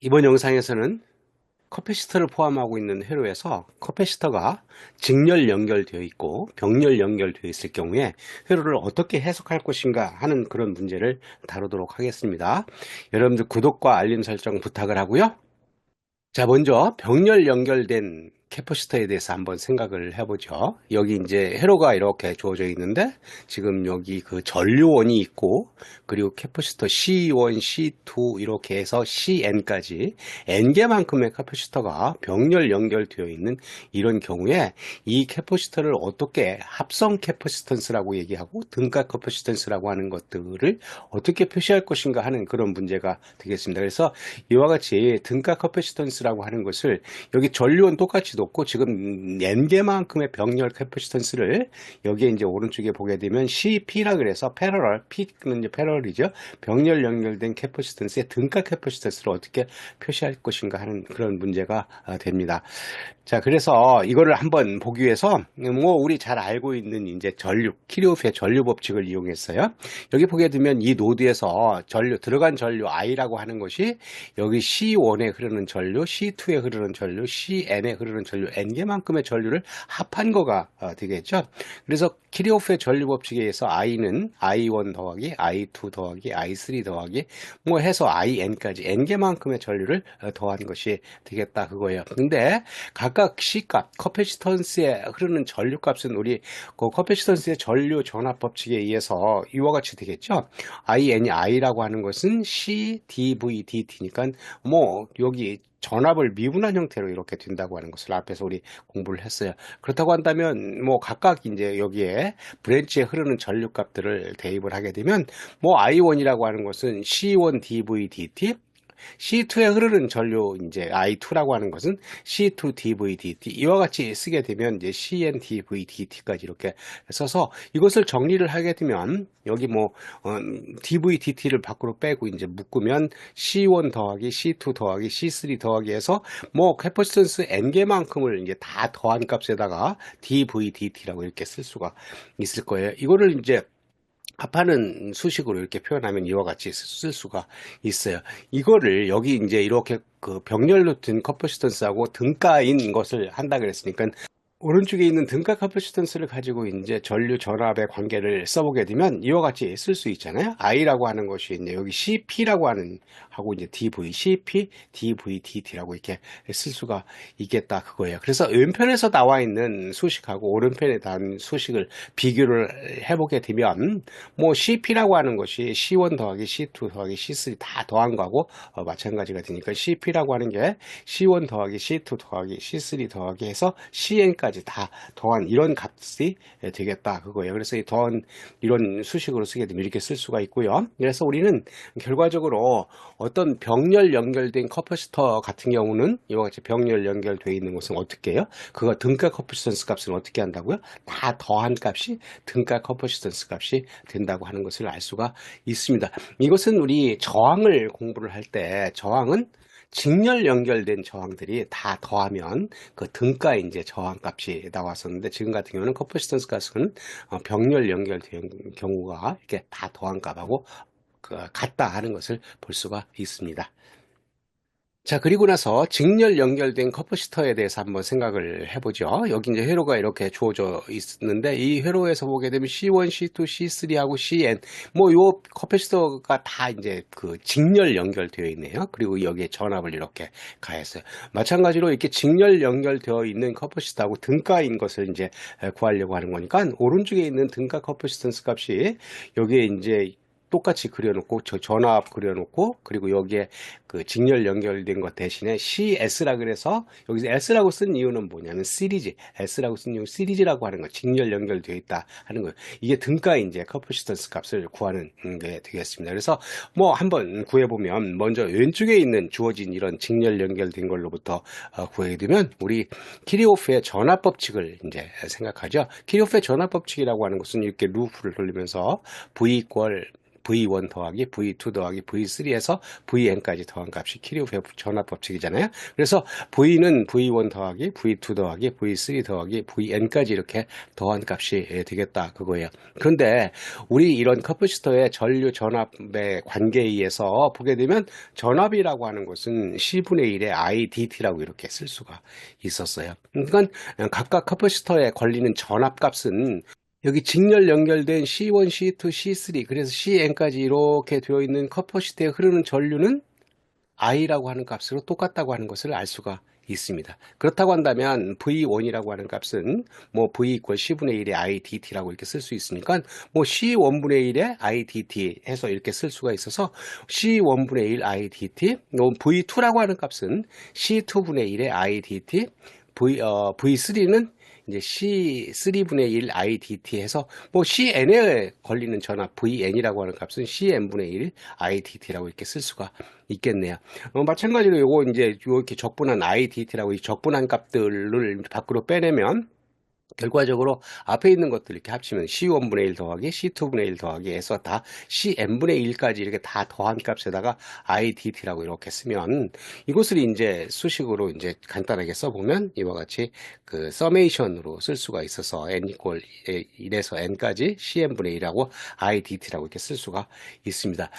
이번 영상에서는 커패시터를 포함하고 있는 회로에서 커패시터가 직렬 연결되어 있고 병렬 연결되어 있을 경우에 회로를 어떻게 해석할 것인가 하는 그런 문제를 다루도록 하겠습니다. 여러분들 구독과 알림 설정 부탁을 하고요. 자, 먼저 병렬 연결된 캐퍼시터에 대해서 한번 생각을 해보죠. 여기 이제 회로가 이렇게 주어져 있는데 지금 여기 그 전류원이 있고 그리고 캐퍼시터 C1, C2 이렇게 해서 CN까지 N개만큼의 캐퍼시터가 병렬 연결되어 있는 이런 경우에 이 캐퍼시터를 어떻게 합성 캐퍼시턴스라고 얘기하고 등가 캐퍼시턴스라고 하는 것들을 어떻게 표시할 것인가 하는 그런 문제가 되겠습니다. 그래서 이와 같이 등가 캐퍼시턴스라고 하는 것을 여기 전류원 똑같이 놓고 지금 N개만큼의 병렬 캐퍼시턴스를 여기에 이제 오른쪽에 보게 되면 CP라 그래서 패러럴, P는 이제 패러럴이죠. 병렬 연결된 캐퍼시턴스의 등가 캐퍼시턴스를 어떻게 표시할 것인가 하는 그런 문제가 됩니다. 자, 그래서 이거를 한번 보기 위해서 뭐 우리 잘 알고 있는 이제 전류, 키르호프의 전류 법칙을 이용했어요. 여기 보게 되면 이 노드에서 전류, 들어간 전류 I라고 하는 것이 여기 C1에 흐르는 전류, C2에 흐르는 전류, CN에 흐르는 전류, N개만큼의 전류를 합한 거가 되겠죠. 그래서 키르호프의 전류 법칙에 의해서 I는 I1 더하기 I2 더하기 I3 더하기 뭐 해서 IN까지 N개만큼의 전류를 더한 것이 되겠다 그거예요. 근데 각각 C값, 커패시턴스에 흐르는 전류값은 우리 그 커패시턴스의 전류 전압 법칙에 의해서 이와 같이 되겠죠. IN이 I라고 하는 것은 C, dV, dt니까 뭐 여기 전압을 미분한 형태로 이렇게 된다고 하는 것을 앞에서 우리 공부를 했어요. 그렇다고 한다면 뭐 각각 이제 여기에 브랜치에 흐르는 전류 값들을 대입을 하게 되면 뭐 I1이라고 하는 것은 C1 dV dt C2에 흐르는 전류 이제 I2라고 하는 것은 C2 dV dt 이와 같이 쓰게 되면 이제 CN dV dt까지 이렇게 써서 이것을 정리를 하게 되면 여기 뭐 dV dt를 밖으로 빼고 이제 묶으면 C1 더하기 C2 더하기 C3 더하기 해서 뭐 캐퍼시턴스 N개만큼을 이제 다 더한 값에다가 dV dt라고 이렇게 쓸 수가 있을 거예요. 이거를 이제 합하는 수식으로 이렇게 표현하면 이와 같이 쓸 수가 있어요. 이거를 여기 이제 이렇게 그 병렬로 든 커퍼시턴스하고 등가인 것을 한다 그랬으니까 오른쪽에 있는 등가 카퍼시턴스를 가지고 이제 전류 전압의 관계를 써보게 되면 이와 같이 쓸 수 있잖아요. I라고 하는 것이 이제 여기 CP라고 하는 하고 이제 DV, CP, DV, DT라고 이렇게 쓸 수가 있겠다 그거예요. 그래서 왼편에서 나와 있는 수식하고 오른편에 나온 수식을 비교를 해보게 되면 뭐 CP라고 하는 것이 C1 더하기 C2 더하기 C3 다 더한 거하고 마찬가지가 되니까 CP라고 하는 게 C1 더하기 C2 더하기 C3 더하기 해서 CN까지 다 더한 이런 값이 되겠다 그거예요. 그래서 이 더한 이런 수식으로 쓰게 되면 이렇게 쓸 수가 있고요. 그래서 우리는 결과적으로 어떤 병렬 연결된 커퍼시터 같은 경우는 이와 같이 병렬 연결되어 있는 것은 어떻게 해요? 그거 등가 커퍼시턴스 값은 어떻게 한다고요? 다 더한 값이 등가 커퍼시턴스 값이 된다고 하는 것을 알 수가 있습니다. 이것은 우리 저항을 공부를 할 때 저항은 직렬 연결된 저항들이 다 더하면 그 등가 이제 저항값이 나왔었는데 지금 같은 경우는 커퍼시턴스 값은 병렬 연결된 경우가 이렇게 다 더한 값하고 같다 하는 것을 볼 수가 있습니다. 자, 그리고 나서 직렬 연결된 커퍼시터에 대해서 한번 생각을 해보죠. 여기 이제 회로가 이렇게 주어져 있는데 이 회로에서 보게 되면 C1, C2, C3하고 CN 뭐 요 커퍼시터가 다 이제 그 직렬 연결되어 있네요. 그리고 여기에 전압을 이렇게 가했어요. 마찬가지로 이렇게 직렬 연결되어 있는 커퍼시터하고 등가인 것을 이제 구하려고 하는 거니까 오른쪽에 있는 등가 커퍼시턴스 값이 여기에 이제 똑같이 그려놓고 저 전압 그려놓고 그리고 여기에 그 직렬 연결된 것 대신에 CS라 그래서 여기서 S라고 쓴 이유는 뭐냐면 시리즈 S라고 쓴 이유 시리즈라고 하는 거 직렬 연결되어 있다 하는 거예요. 이게 등가 이제 커퍼시턴스 값을 구하는 게 되겠습니다. 그래서 뭐 한번 구해보면 먼저 왼쪽에 있는 주어진 이런 직렬 연결된 걸로부터 구하게 되면 우리 키르호프의 전압 법칙을 이제 생각하죠. 키르호프의 전압 법칙이라고 하는 것은 이렇게 루프를 돌리면서 V 이퀄 V1 더하기 V2 더하기 V3에서 Vn까지 더한 값이 키리프 전압 법칙이잖아요. 그래서 V는 V1 더하기 V2 더하기 V3 더하기 Vn까지 이렇게 더한 값이 되겠다 그거예요. 그런데 우리 이런 커플시터의 전류 전압의 관계에 의해서 보게 되면 전압이라고 하는 것은 C분의 1의 IDT라고 이렇게 쓸 수가 있었어요. 그러니까 각각 커플시터에 걸리는 전압 값은 여기 직렬 연결된 C1, C2, C3 그래서 Cn까지 이렇게 되어 있는 커퍼시트에 흐르는 전류는 I라고 하는 값으로 똑같다고 하는 것을 알 수가 있습니다. 그렇다고 한다면 V1이라고 하는 값은 뭐 V 이퀄 C분의 1의 IDT라고 이렇게 쓸 수 있으니까 뭐 C1분의 1의 IDT 해서 이렇게 쓸 수가 있어서 C1분의 1 IDT V2라고 하는 값은 C2분의 1의 IDT V3는 이제 C3분의 1 IDT 해서 뭐 CN에 걸리는 전압 VN이라고 하는 값은 CN분의 1 IDT라고 이렇게 쓸 수가 있겠네요. 마찬가지로 요거 이제 이렇게 적분한 IDT라고 이 적분한 값들을 밖으로 빼내면 결과적으로 앞에 있는 것들 이렇게 합치면 C1분의 1 더하기 C2분의 1 더하기 해서 다 CN분의 1까지 이렇게 다 더한 값에다가 IDT라고 이렇게 쓰면 이것을 이제 수식으로 이제 간단하게 써보면 이와 같이 그 서메이션으로 쓸 수가 있어서 n 이퀄 1에서 n까지 CN분의 1하고 IDT라고 이렇게 쓸 수가 있습니다.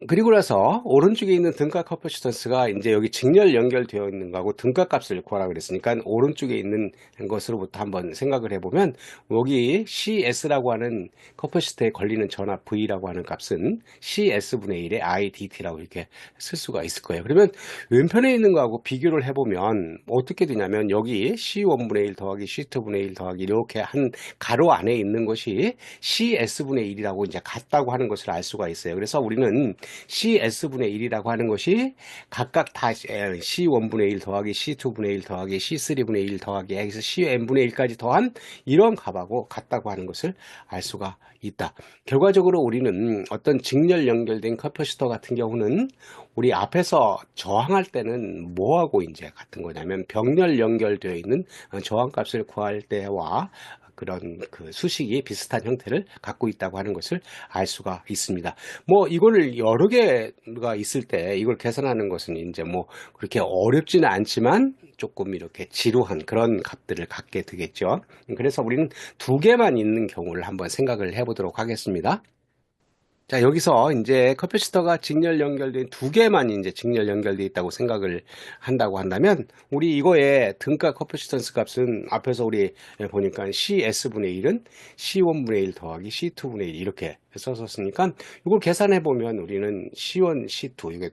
그리고 나서 오른쪽에 있는 등가 커퍼시턴스가 이제 여기 직렬 연결되어 있는 거하고 등가 값을 구하라 그랬으니까 오른쪽에 있는 것으로부터 한번 생각을 해보면 여기 CS라고 하는 커퍼시터에 걸리는 전압 V라고 하는 값은 CS분의 1의 IDT라고 이렇게 쓸 수가 있을 거예요. 그러면 왼편에 있는 거하고 비교를 해보면 어떻게 되냐면 여기 C1분의 1 더하기 C2분의 1 더하기 이렇게 한 가로 안에 있는 것이 CS분의 1이라고 이제 같다고 하는 것을 알 수가 있어요. 그래서 우리는 CS분의 1이라고 하는 것이 각각 다 C1분의 1 더하기 C2분의 1 더하기 C3분의 1 더하기 해서 CN분의 1까지 더한 이런 값하고 같다고 하는 것을 알 수가 있다. 결과적으로 우리는 어떤 직렬 연결된 커퍼시터 같은 경우는 우리 앞에서 저항할 때는 뭐하고 이제 같은 거냐면 병렬 연결되어 있는 저항값을 구할 때와 그런 그 수식이 비슷한 형태를 갖고 있다고 하는 것을 알 수가 있습니다. 뭐 이거를 여러 개가 있을 때 이걸 계산하는 것은 이제 뭐 그렇게 어렵지는 않지만 조금 이렇게 지루한 그런 값들을 갖게 되겠죠. 그래서 우리는 두 개만 있는 경우를 한번 생각을 해보도록 하겠습니다. 자, 여기서 이제 커피시터가 직렬 연결된 두 개만 이제 직렬 연결되어 있다고 생각을 한다고 한다면, 우리 이거의 등가 커피시턴스 값은 앞에서 우리 보니까 CS분의 1은 C1분의 1 더하기 C2분의 1 이렇게 썼었으니까, 이걸 계산해 보면 우리는 C1, C2, 이게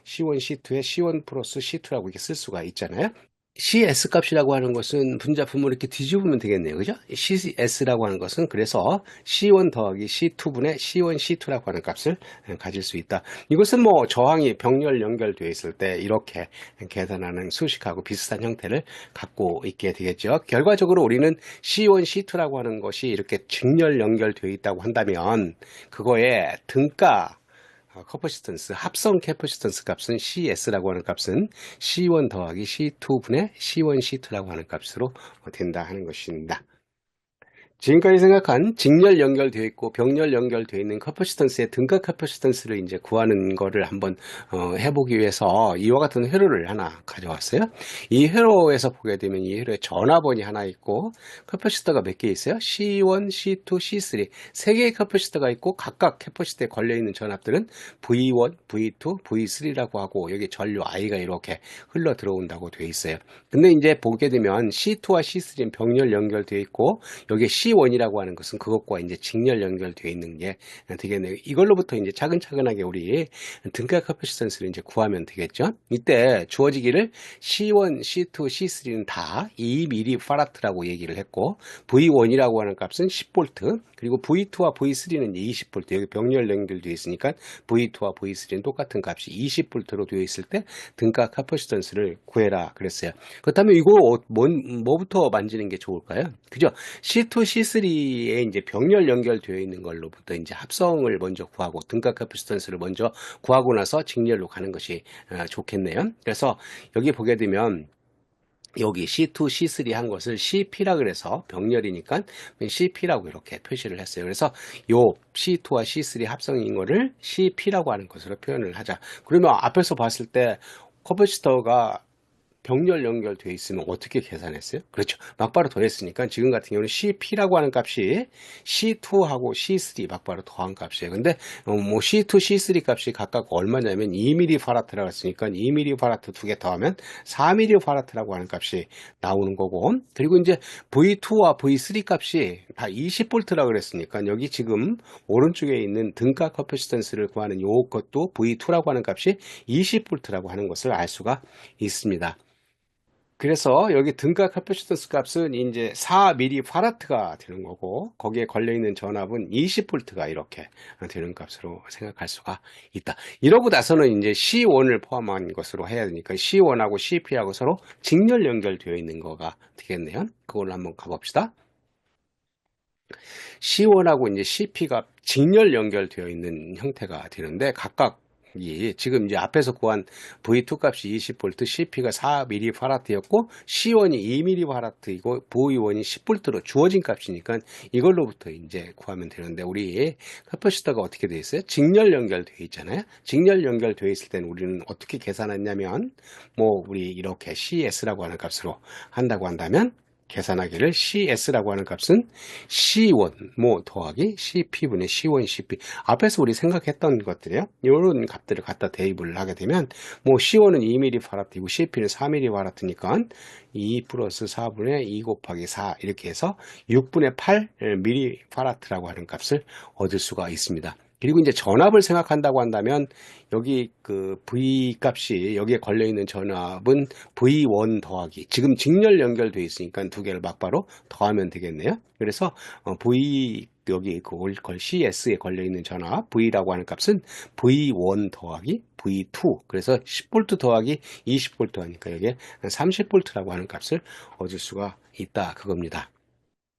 C1, C2에 C1 플러스 C2라고 이렇게 쓸 수가 있잖아요. CS 값이라고 하는 것은 분자품을 이렇게 뒤집으면 되겠네요. 그죠? CS라고 하는 것은 그래서 C1 더하기 C2분의 C1, C2라고 하는 값을 가질 수 있다. 이것은 뭐 저항이 병렬 연결되어 있을 때 이렇게 계산하는 수식하고 비슷한 형태를 갖고 있게 되겠죠. 결과적으로 우리는 C1, C2라고 하는 것이 이렇게 직렬 연결되어 있다고 한다면 그거의 등가 커퍼시턴스, 합성 캐퍼시턴스 값은 CS라고 하는 값은 C1 더하기 C2분의 C1, C2라고 하는 값으로 된다 하는 것입니다. 지금까지 생각한 직렬 연결되어 있고 병렬 연결되어 있는 커퍼시턴스의 등가 커퍼시턴스를 이제 구하는 거를 한번 해보기 위해서 이와 같은 회로를 하나 가져왔어요. 이 회로에서 보게 되면 이 회로에 전화번이 하나 있고 커퍼시터가 몇 개 있어요? C1, C2, C3 세 개의 커퍼시터가 있고 각각 캐퍼시터에 걸려있는 전압들은 V1, V2, V3라고 하고 여기 전류 I가 이렇게 흘러 들어온다고 되어 있어요. 근데 이제 보게 되면 C2와 C3는 병렬 연결되어 있고 여기 C1이라고 하는 것은 그것과 이제 직렬 연결되어 있는 게 되겠네요. 이걸로부터 이제 차근차근하게 우리 등가 커피시턴스를 이제 구하면 되겠죠. 이때 주어지기를 C1, C2, C3는 다 2mF라고 얘기를 했고 V1이라고 하는 값은 10V 그리고 V2와 V3는 20V 여기 병렬 연결되어 있으니까 V2와 V3는 똑같은 값이 20V로 되어 있을 때 등가 커피시턴스를 구해라 그랬어요. 그렇다면 이거 뭐부터 만지는 게 좋을까요? 그죠? C2, C3에 이제 병렬 연결되어 있는 걸로부터 이제 합성을 먼저 구하고 등가 캐퍼시턴스를 먼저 구하고 나서 직렬로 가는 것이 좋겠네요. 그래서 여기 보게 되면 여기 C2, C3 한 것을 CP라 그래서 병렬이니까 CP라고 이렇게 표시를 했어요. 그래서 요 C2와 C3 합성인 거를 CP라고 하는 것으로 표현을 하자. 그러면 앞에서 봤을 때 커버시터가 병렬 연결되어 있으면 어떻게 계산했어요? 그렇죠. 막바로 더했으니까 지금 같은 경우는 CP라고 하는 값이 C2하고 C3 막바로 더한 값이에요. 근데 뭐 C2, C3 값이 각각 얼마냐면 2mF라고 했으니까 2mF 두 개 더하면 4mF라고 하는 값이 나오는 거고, 그리고 이제 V2와 V3 값이 다 20V라고 그랬으니까 여기 지금 오른쪽에 있는 등가 커피시턴스를 구하는 요것도 V2라고 하는 값이 20V라고 하는 것을 알 수가 있습니다. 그래서 여기 등가 카패시턴스 값은 이제 4mF가 되는 거고, 거기에 걸려있는 전압은 20V가 이렇게 되는 값으로 생각할 수가 있다. 이러고 나서는 이제 C1을 포함한 것으로 해야 되니까 C1하고 CP하고 서로 직렬 연결되어 있는 거가 되겠네요. 그걸로 한번 가봅시다. C1하고 이제 CP가 직렬 연결되어 있는 형태가 되는데, 각각 지금 이제 앞에서 구한 V2 값이 20V, CP가 4mF였고, C1이 2mF이고, V1이 10V로 주어진 값이니까 이걸로부터 이제 구하면 되는데, 우리 캐퍼시터가 어떻게 되어 있어요? 직렬 연결되어 있잖아요. 직렬 연결되어 있을 때는 우리는 어떻게 계산했냐면, 뭐 우리 이렇게 CS라고 하는 값으로 한다고 한다면, 계산하기를 CS라고 하는 값은 C1 뭐 더하기 CP분의 C1 CP, 앞에서 우리 생각했던 것들이요, 이런 값들을 갖다 대입을 하게 되면 뭐 C1은 2mF이고 CP는 4mF니까 2 플러스 4분의 2 곱하기 4 이렇게 해서 6분의 8mF라고 하는 값을 얻을 수가 있습니다. 그리고 이제 전압을 생각한다고 한다면 여기 그 V 값이 여기에 걸려 있는 전압은 V1 더하기, 지금 직렬 연결되어 있으니까 두 개를 막바로 더하면 되겠네요. 그래서 V 여기 걸 CS에 걸려 있는 전압 V라고 하는 값은 V1 더하기 V2, 그래서 10V 더하기 20V 하니까 여기에 30V라고 하는 값을 얻을 수가 있다 그겁니다.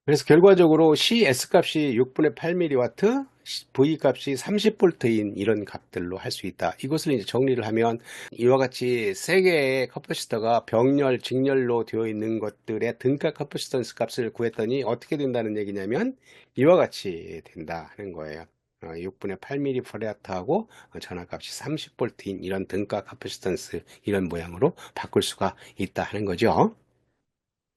그래서 결과적으로 CS 값이 6분의 8mW, V 값이 30V인 이런 값들로 할 수 있다. 이것을 이제 정리를 하면 이와 같이 세 개의 커퍼시터가 병렬, 직렬로 되어 있는 것들의 등가 커퍼시턴스 값을 구했더니 어떻게 된다는 얘기냐면 이와 같이 된다 하는 거예요. 6분의 8mF하고 전압값이 30V인 이런 등가 커퍼시턴스 이런 모양으로 바꿀 수가 있다 하는 거죠.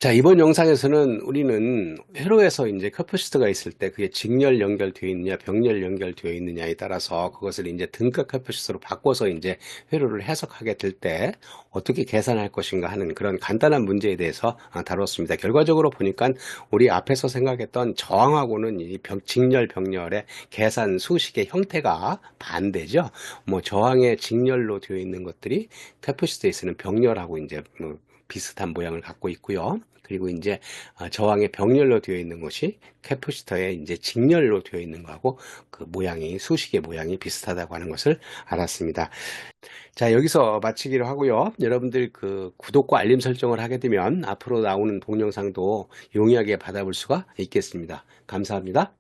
자, 이번 영상에서는 우리는 회로에서 이제 캐퍼시터가 있을 때 그게 직렬 연결되어 있느냐, 병렬 연결되어 있느냐에 따라서 그것을 이제 등가 캐퍼시터로 바꿔서 이제 회로를 해석하게 될 때 어떻게 계산할 것인가 하는 그런 간단한 문제에 대해서 다뤘습니다. 결과적으로 보니까 우리 앞에서 생각했던 저항하고는 이 직렬 병렬의 계산 수식의 형태가 반대죠. 뭐 저항의 직렬로 되어 있는 것들이 캐퍼시터에 있는 병렬하고 이제 비슷한 모양을 갖고 있고요. 그리고 이제 저항의 병렬로 되어 있는 것이 캐퍼시터의 이제 직렬로 되어 있는 거하고 그 모양이, 수식의 모양이 비슷하다고 하는 것을 알았습니다. 자, 여기서 마치기로 하고요. 여러분들 그 구독과 알림 설정을 하게 되면 앞으로 나오는 동영상도 용이하게 받아볼 수가 있겠습니다. 감사합니다.